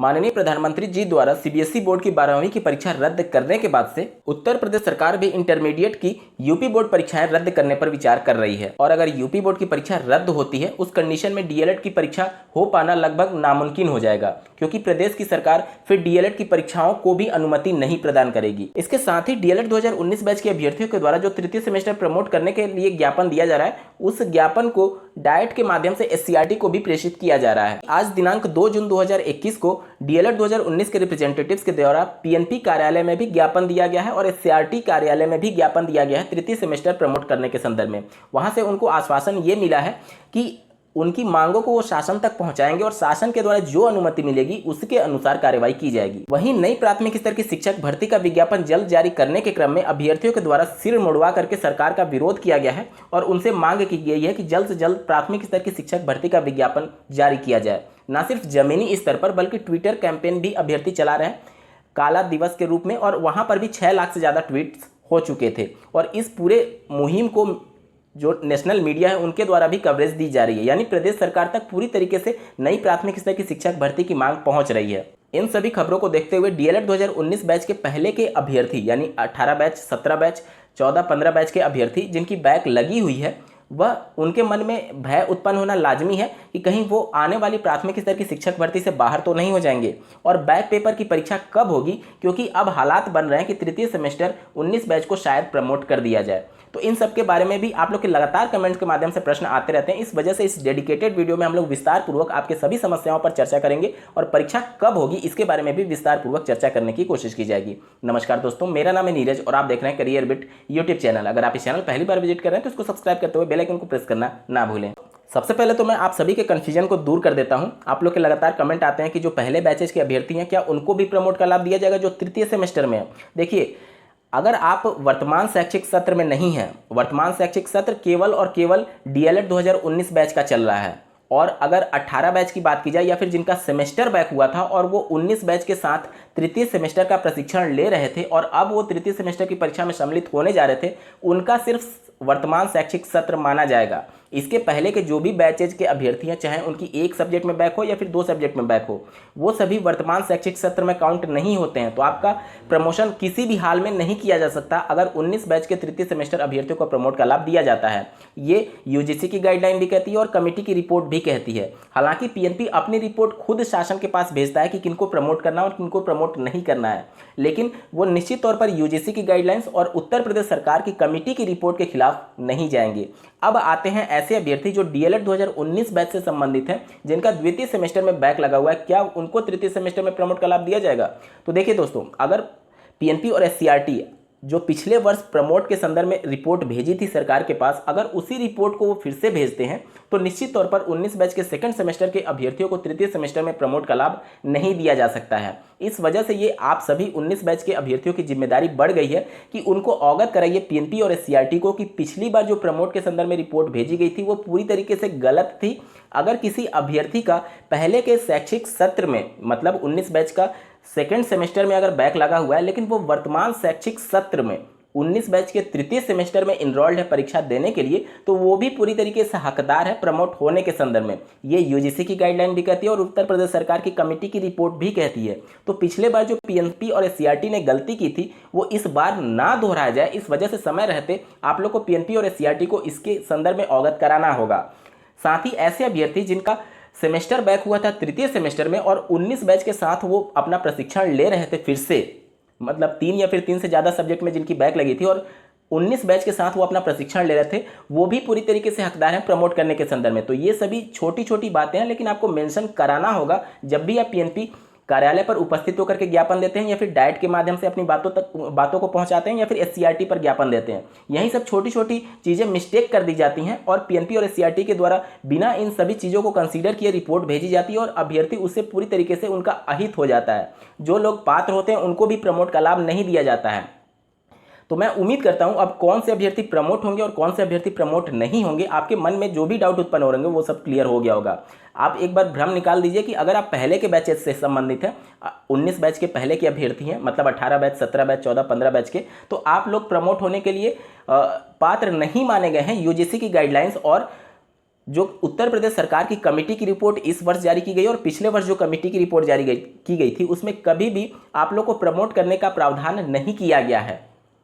माननीय प्रधानमंत्री जी द्वारा सीबीएसई बोर्ड की 12वीं की परीक्षा रद्द करने के बाद से उत्तर प्रदेश सरकार भी इंटरमीडिएट की यूपी बोर्ड परीक्षाएं रद्द करने पर विचार कर रही है। और अगर यूपी बोर्ड की परीक्षा रद्द होती है, उस कंडीशन में डीएलएड की परीक्षा हो पाना लगभग नामुमकिन हो जाएगा, क्योंकि प्रदेश की सरकार फिर डीएलएड की परीक्षाओं को भी अनुमति नहीं प्रदान करेगी। इसके साथ ही डीएलएड 2019 बैच के अभ्यर्थियों के द्वारा जो तृतीय सेमेस्टर प्रमोट करने के लिए ज्ञापन दिया जा रहा है, उस ज्ञापन को डाइट के माध्यम से एससीईआरटी को भी प्रेषित किया जा रहा है। आज दिनांक 2 जून 2021 को डीएलएड 2019 के रिप्रेजेंटेटिव्स के द्वारा पीएनपी कार्यालय में भी ज्ञापन दिया गया है और एससीईआरटी कार्यालय में भी ज्ञापन दिया गया है तृतीय सेमेस्टर प्रमोट करने के संदर्भ में। वहां से उनको आश्वासन ये मिला है कि उनकी मांगों को वो शासन तक पहुंचाएंगे और शासन के द्वारा जो अनुमति मिलेगी उसके अनुसार कार्यवाही की जाएगी। वहीं नई प्राथमिक स्तर की शिक्षक भर्ती का विज्ञापन जल्द जारी करने के क्रम में अभ्यर्थियों के द्वारा सिर मुड़वा करके सरकार का विरोध किया गया है और उनसे मांग की गई है कि जल्द से जल्द प्राथमिक स्तर की शिक्षक भर्ती का विज्ञापन जारी किया जाए। न सिर्फ जमीनी स्तर पर बल्कि ट्विटर कैंपेन भी अभ्यर्थी चला रहे हैं काला दिवस के रूप में, और वहां पर भी 6 लाख से ज़्यादा ट्वीट्स हो चुके थे। और इस पूरे मुहिम को जो नेशनल मीडिया है उनके द्वारा भी कवरेज दी जा रही है, यानी प्रदेश सरकार तक पूरी तरीके से नई प्राथमिक स्तर की शिक्षक भर्ती की मांग पहुंच रही है। इन सभी खबरों को देखते हुए डीएलएड 2019 बैच के पहले के अभ्यर्थी यानी 18 बैच, 17 बैच, 14, 15 बैच के अभ्यर्थी जिनकी बैक लगी हुई है, वह उनके मन में भय उत्पन्न होना लाजमी है कि कहीं वो आने वाली प्राथमिक स्तर की शिक्षक भर्ती से बाहर तो नहीं हो जाएंगे। और बैक पेपर की परीक्षा कब होगी, क्योंकि अब हालात बन रहे हैं कि तृतीय सेमेस्टर 19 बैच को शायद प्रमोट कर दिया जाए। तो इन सब के बारे में भी आप लोग के लगातार कमेंट्स के माध्यम से प्रश्न आते रहते हैं। इस वजह से इस डेडिकेटेड वीडियो में हम लोग विस्तार पूर्वक आपके सभी समस्याओं पर चर्चा करेंगे और परीक्षा कब होगी इसके बारे में भी विस्तार पूर्वक चर्चा करने की कोशिश की जाएगी। नमस्कार दोस्तों, मेरा नाम है नीरज और आप देख रहे हैं करियर बिट यूट्यूब चैनल। अगर आप इस चैनल पहली बार विजिट कर रहे हैं तो इसको सब्सक्राइब करते हुए बेल आइकन को प्रेस करना ना भूलें। सबसे पहले तो मैं आप सभी के कन्फ्यूजन को दूर कर देता हूं। आप लोग के लगातार कमेंट आते हैं कि जो पहले बैचेज के अभ्यर्थी हैं क्या उनको भी प्रमोट का लाभ दिया जाएगा जो तृतीय सेमेस्टर में है। देखिए, अगर आप वर्तमान शैक्षिक सत्र में नहीं हैं, वर्तमान शैक्षिक सत्र केवल और केवल डीएलएड 2019 बैच का चल रहा है, और अगर 18 बैच की बात की जाए या फिर जिनका सेमेस्टर बैक हुआ था और वो 19 बैच के साथ तृतीय सेमेस्टर का प्रशिक्षण ले रहे थे और अब वो तृतीय सेमेस्टर की परीक्षा में सम्मिलित होने जा रहे थे, उनका सिर्फ वर्तमान शैक्षिक सत्र माना जाएगा। इसके पहले के जो भी बैचेज के अभ्यर्थी हैं, चाहे उनकी एक सब्जेक्ट में बैक हो या फिर 2 सब्जेक्ट में बैक हो, वो सभी वर्तमान शैक्षिक सत्र में काउंट नहीं होते हैं। तो आपका प्रमोशन किसी भी हाल में नहीं किया जा सकता अगर 19 बैच के तृतीय सेमेस्टर अभ्यर्थियों को प्रमोट का लाभ दिया जाता है। ये यूजीसी की गाइडलाइन भी कहती है और कमेटी की रिपोर्ट भी कहती है। हालांकि पीएनपी अपनी रिपोर्ट खुद शासन के पास भेजता है कि किनको प्रमोट करना और किनको प्रमोट नहीं करना है, लेकिन वो निश्चित तौर पर यूजीसी की गाइडलाइंस और उत्तर प्रदेश सरकार की कमेटी की रिपोर्ट के खिलाफ नहीं जाएंगे। अब आते हैं ऐसे अभ्यर्थी जो डीएलएड 2019 बैच से संबंधित हैं, जिनका द्वितीय सेमेस्टर में बैक लगा हुआ है, क्या उनको तृतीय सेमेस्टर में प्रमोट का लाभ दिया जाएगा? तो देखिए दोस्तों, अगर पीएनपी और एससीईआरटी जो पिछले वर्ष प्रमोट के संदर्भ में रिपोर्ट भेजी थी सरकार के पास, अगर उसी रिपोर्ट को वो फिर से भेजते हैं तो निश्चित तौर पर 19 बैच के सेकंड सेमेस्टर के अभ्यर्थियों को तृतीय सेमेस्टर में प्रमोट का लाभ नहीं दिया जा सकता है। इस वजह से ये आप सभी 19 बैच के अभ्यर्थियों की जिम्मेदारी बढ़ गई है कि उनको अवगत कराइए पीएनपी और एससीईआरटी को कि पिछली बार जो प्रमोट के संदर्भ में रिपोर्ट भेजी गई थी वो पूरी तरीके से गलत थी। अगर किसी अभ्यर्थी का पहले के शैक्षिक सत्र में, मतलब 19 बैच का सेकेंड सेमेस्टर में अगर बैक लगा हुआ है, लेकिन वो वर्तमान शैक्षिक सत्र में 19 बैच के तृतीय सेमेस्टर में इनरोल्ड है परीक्षा देने के लिए, तो वो भी पूरी तरीके से हकदार है प्रमोट होने के संदर्भ में। ये यूजीसी की गाइडलाइन भी कहती है और उत्तर प्रदेश सरकार की कमेटी की रिपोर्ट भी कहती है। तो पिछले बार जो पीएनपी और एससीईआरटी ने गलती की थी वो इस बार ना दोहराया जाए, इस वजह से समय रहते आप लोग को पीएनपी और एससीईआरटी को इसके संदर्भ में अवगत कराना होगा। साथ ही ऐसे अभ्यर्थी जिनका सेमेस्टर बैक हुआ था तृतीय सेमेस्टर में और 19 बैच के साथ वो अपना प्रशिक्षण ले रहे थे फिर से, मतलब 3 या फिर 3 से ज़्यादा सब्जेक्ट में जिनकी बैक लगी थी और 19 बैच के साथ वो अपना प्रशिक्षण ले रहे थे, वो भी पूरी तरीके से हकदार हैं प्रमोट करने के संदर्भ में। तो ये सभी छोटी छोटी बातें हैं, लेकिन आपको मेंशन कराना होगा जब भी आप पीएनपी कार्यालय पर उपस्थित होकर के ज्ञापन देते हैं या फिर डाइट के माध्यम से अपनी बातों को पहुंचाते हैं या फिर एससीईआरटी पर ज्ञापन देते हैं। यही सब छोटी छोटी चीज़ें मिस्टेक कर दी जाती हैं और पीएनपी और एससीईआरटी के द्वारा बिना इन सभी चीज़ों को कंसीडर किए रिपोर्ट भेजी जाती है और अभ्यर्थी उससे पूरी तरीके से उनका अहित हो जाता है। जो लोग पात्र होते हैं उनको भी प्रमोट का लाभ नहीं दिया जाता है। तो मैं उम्मीद करता हूं अब कौन से अभ्यर्थी प्रमोट होंगे और कौन से अभ्यर्थी प्रमोट नहीं होंगे, आपके मन में जो भी डाउट उत्पन्न हो रहे होंगे वो सब क्लियर हो गया होगा। आप एक बार भ्रम निकाल दीजिए कि अगर आप पहले के बैचेस से संबंधित हैं, 19 बैच के पहले के अभ्यर्थी हैं, मतलब 18 बैच, 17 बैच, 14, 15 बैच के, तो आप लोग प्रमोट होने के लिए पात्र नहीं माने गए हैं यूजीसी की गाइडलाइंस और जो उत्तर प्रदेश सरकार की कमेटी की रिपोर्ट इस वर्ष जारी की गई और पिछले वर्ष जो कमेटी की रिपोर्ट की गई थी उसमें कभी भी आप लोग को प्रमोट करने का प्रावधान नहीं किया गया है।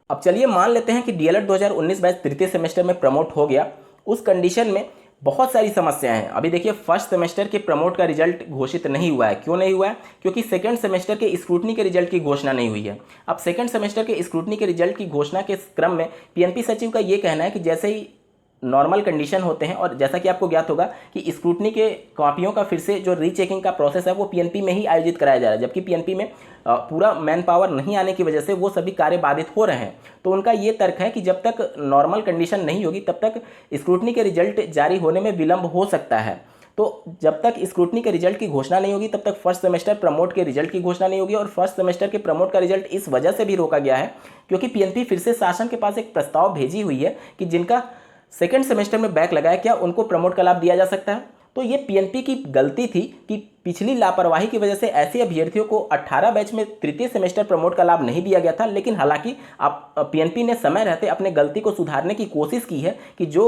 अब चलिए मान लेते हैं कि डीएलएड 2019 बैच तृतीय सेमेस्टर में प्रमोट हो गया। उस कंडीशन में बहुत सारी समस्याएं हैं। अभी देखिए फर्स्ट सेमेस्टर के प्रमोट का रिजल्ट घोषित नहीं हुआ है। क्यों नहीं हुआ है? क्योंकि सेकंड सेमेस्टर के स्क्रूटनी के रिजल्ट की घोषणा नहीं हुई है। अब सेकंड सेमेस्टर के स्क्रूटनी के रिजल्ट की घोषणा के क्रम में पीएनपी सचिव का ये कहना है कि जैसे ही नॉर्मल कंडीशन होते हैं और जैसा कि आपको ज्ञात होगा कि स्क्रूटनी के कॉपियों का फिर से जो रीचेकिंग का प्रोसेस है वो पीएनपी में ही आयोजित कराया जा रहा है, जबकि पीएनपी में पूरा मैन पावर नहीं आने की वजह से वो सभी कार्य बाधित हो रहे हैं। तो उनका ये तर्क है कि जब तक नॉर्मल कंडीशन नहीं होगी तब तक स्क्रूटनी के रिजल्ट जारी होने में विलंब हो सकता है। तो जब तक स्क्रूटनी के रिजल्ट की घोषणा नहीं होगी तब तक फर्स्ट सेमेस्टर प्रमोट के रिजल्ट की घोषणा नहीं होगी। और फर्स्ट सेमेस्टर के प्रमोट का रिजल्ट इस वजह से भी रोका गया है क्योंकि पीएनपी फिर से शासन के पास एक प्रस्ताव भेजी हुई है कि जिनका सेकेंड सेमेस्टर में बैक लगाया क्या उनको प्रमोट का लाभ दिया जा सकता है। तो ये पीएनपी की गलती थी कि पिछली लापरवाही की वजह से ऐसे अभ्यर्थियों को 18 बैच में तृतीय सेमेस्टर प्रमोट का लाभ नहीं दिया गया था। लेकिन हालांकि आप पीएनपी ने समय रहते अपने गलती को सुधारने की कोशिश की है कि जो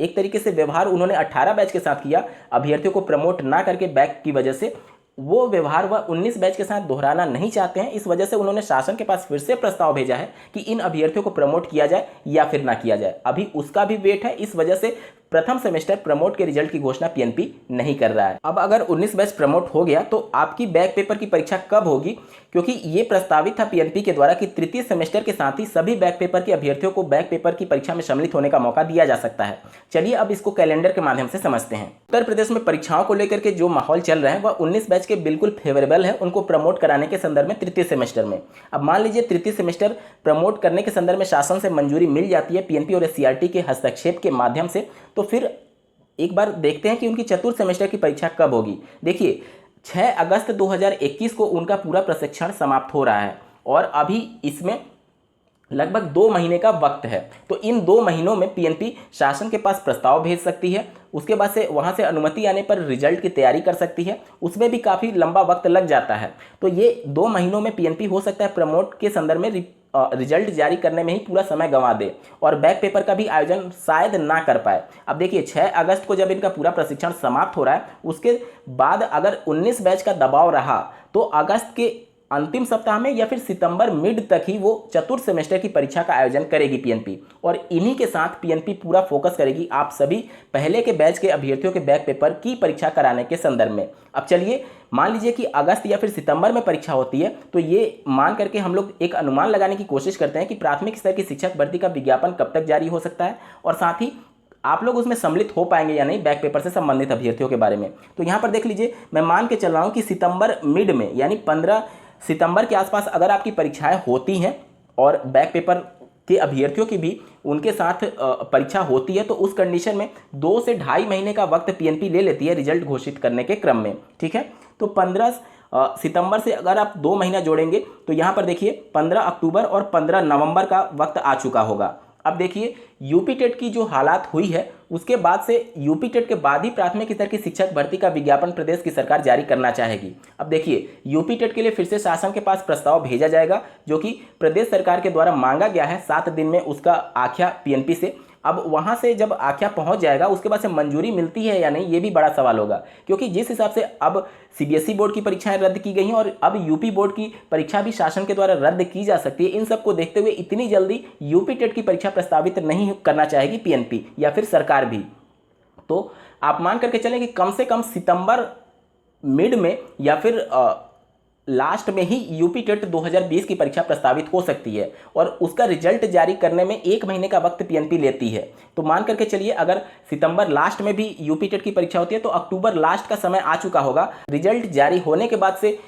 एक तरीके से व्यवहार उन्होंने 18 बैच के साथ किया अभ्यर्थियों को प्रमोट ना करके बैक की वजह से, वो व्यवहार वह 19 बैच के साथ दोहराना नहीं चाहते हैं। इस वजह से उन्होंने शासन के पास फिर से प्रस्ताव भेजा है कि इन अभ्यर्थियों को प्रमोट किया जाए या फिर ना किया जाए। अभी उसका भी वेट है। इस वजह से प्रथम सेमेस्टर प्रमोट के रिजल्ट की घोषणा पीएनपी नहीं कर रहा है। अब अगर 19 बैच प्रमोट हो गया तो आपकी बैक पेपर की परीक्षा कब होगी? क्योंकि ये प्रस्तावित था पीएनपी के द्वारा कि तृतीय सेमेस्टर के साथ ही सभी बैक पेपर के अभ्यर्थियों को बैक पेपर की परीक्षा में सम्मिलित होने का मौका दिया जा सकता है। चलिए अब इसको कैलेंडर के माध्यम से समझते हैं। उत्तर प्रदेश में परीक्षाओं को लेकर के जो माहौल चल रहा है वह 19 बैच के बिल्कुल फेवरेबल है उनको प्रमोट कराने के संदर्भ में तृतीय सेमेस्टर में। अब मान लीजिए तृतीय सेमेस्टर प्रमोट करने के संदर्भ में शासन से मंजूरी मिल जाती है पीएनपी और एससीईआरटी के हस्तक्षेप के माध्यम से, तो फिर एक बार देखते हैं कि उनकी चतुर्थ सेमेस्टर की परीक्षा कब होगी। देखिए 6 अगस्त 2021 को उनका पूरा प्रशिक्षण समाप्त हो रहा है और अभी इसमें लगभग 2 महीने का वक्त है। तो इन 2 महीनों में पीएनपी शासन के पास प्रस्ताव भेज सकती है, उसके बाद से वहाँ से अनुमति आने पर रिजल्ट की तैयारी कर सकती है, उसमें भी काफ़ी लंबा वक्त लग जाता है। तो ये 2 महीनों में पीएनपी हो सकता है प्रमोट के संदर्भ में रिजल्ट जारी करने में ही पूरा समय गंवा दे और बैक पेपर का भी आयोजन शायद ना कर पाए। अब देखिए 6 अगस्त को जब इनका पूरा प्रशिक्षण समाप्त हो रहा है उसके बाद अगर 19 बैच का दबाव रहा तो अगस्त के अंतिम सप्ताह में या फिर सितंबर मिड तक ही वो चतुर्थ सेमेस्टर की परीक्षा का आयोजन करेगी पीएनपी। और इन्हीं के साथ पीएनपी पूरा फोकस करेगी आप सभी पहले के बैच के अभ्यर्थियों के बैक पेपर की परीक्षा कराने के संदर्भ में। अब चलिए मान लीजिए कि अगस्त या फिर सितंबर में परीक्षा होती है तो ये मान करके हम लोग एक अनुमान लगाने की कोशिश करते हैं कि प्राथमिक स्तर की शिक्षक भर्ती का विज्ञापन कब तक जारी हो सकता है और साथ ही आप लोग उसमें सम्मिलित हो पाएंगे या नहीं बैक पेपर से संबंधित अभ्यर्थियों के बारे में। तो यहाँ पर देख लीजिए मैं मान के चल रहा हूँ कि सितंबर मिड में यानी 15 सितंबर के आसपास अगर आपकी परीक्षाएं होती हैं और बैक पेपर के अभ्यर्थियों की भी उनके साथ परीक्षा होती है तो उस कंडीशन में 2 से 2.5 महीने का वक्त पीएनपी ले लेती है रिजल्ट घोषित करने के क्रम में। ठीक है, तो 15 सितंबर से अगर आप 2 महीना जोड़ेंगे तो यहाँ पर देखिए 15 अक्टूबर और 15 नवंबर का वक्त आ चुका होगा। अब देखिए यूपी टेट की जो हालात हुई है उसके बाद से यूपी टेट के बाद ही प्राथमिक स्तर की शिक्षक भर्ती का विज्ञापन प्रदेश की सरकार जारी करना चाहेगी। अब देखिए यूपी टेट के लिए फिर से शासन के पास प्रस्ताव भेजा जाएगा जो कि प्रदेश सरकार के द्वारा मांगा गया है 7 दिन में उसका आख्या पीएनपी से। अब वहाँ से जब आख्या पहुँच जाएगा उसके बाद से मंजूरी मिलती है या नहीं ये भी बड़ा सवाल होगा क्योंकि जिस हिसाब से अब सीबीएसई बोर्ड की परीक्षाएं रद्द की गई हैं और अब यूपी बोर्ड की परीक्षा भी शासन के द्वारा रद्द की जा सकती है। इन सब को देखते हुए इतनी जल्दी यूपी टेट की परीक्षा प्रस्तावित नहीं करना चाहेगी पीएनपी या फिर सरकार भी। तो आप मान करके चलें कि कम से कम सितंबर मिड में या फिर लास्ट में ही यूपी टेट 2020 की परीक्षा प्रस्तावित हो सकती है और उसका रिजल्ट जारी करने में 1 महीने का वक्त पीएनपी लेती है। तो मान करके चलिए अगर सितंबर लास्ट में भी यूपी टेट की परीक्षा होती है तो अक्टूबर लास्ट का समय आ चुका होगा। रिजल्ट जारी होने के बाद से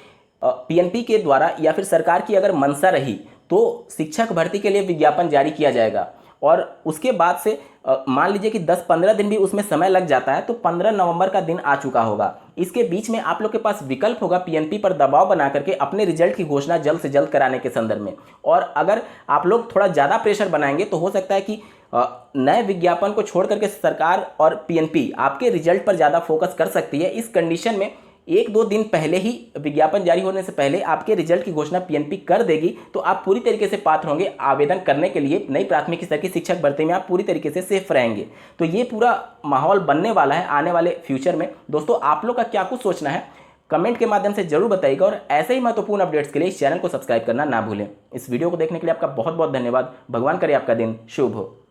पीएनपी के द्वारा या फिर सरकार की अगर मंशा रही तो शिक्षक भर्ती के लिए विज्ञापन जारी किया जाएगा और उसके बाद से मान लीजिए कि 10-15 दिन भी उसमें समय लग जाता है तो 15 नवंबर का दिन आ चुका होगा। इसके बीच में आप लोग के पास विकल्प होगा पीएनपी पर दबाव बना करके अपने रिजल्ट की घोषणा जल्द से जल्द कराने के संदर्भ में। और अगर आप लोग थोड़ा ज़्यादा प्रेशर बनाएंगे तो हो सकता है कि नए विज्ञापन को छोड़ करके सरकार और पीएनपी आपके रिजल्ट पर ज़्यादा फोकस कर सकती है। इस कंडीशन में एक दो दिन पहले ही विज्ञापन जारी होने से पहले आपके रिजल्ट की घोषणा पीएनपी कर देगी, तो आप पूरी तरीके से पात्र होंगे आवेदन करने के लिए। नई प्राथमिक स्तर की शिक्षक भर्ती में आप पूरी तरीके से सेफ रहेंगे। तो ये पूरा माहौल बनने वाला है आने वाले फ्यूचर में। दोस्तों, आप लोग का क्या कुछ सोचना है कमेंट के माध्यम से जरूर बताइएगा, और ऐसे ही महत्वपूर्ण अपडेट्स के लिए इस चैनल को सब्सक्राइब करना ना भूलें। इस वीडियो को देखने के लिए आपका बहुत बहुत धन्यवाद। भगवान करे आपका दिन शुभ हो।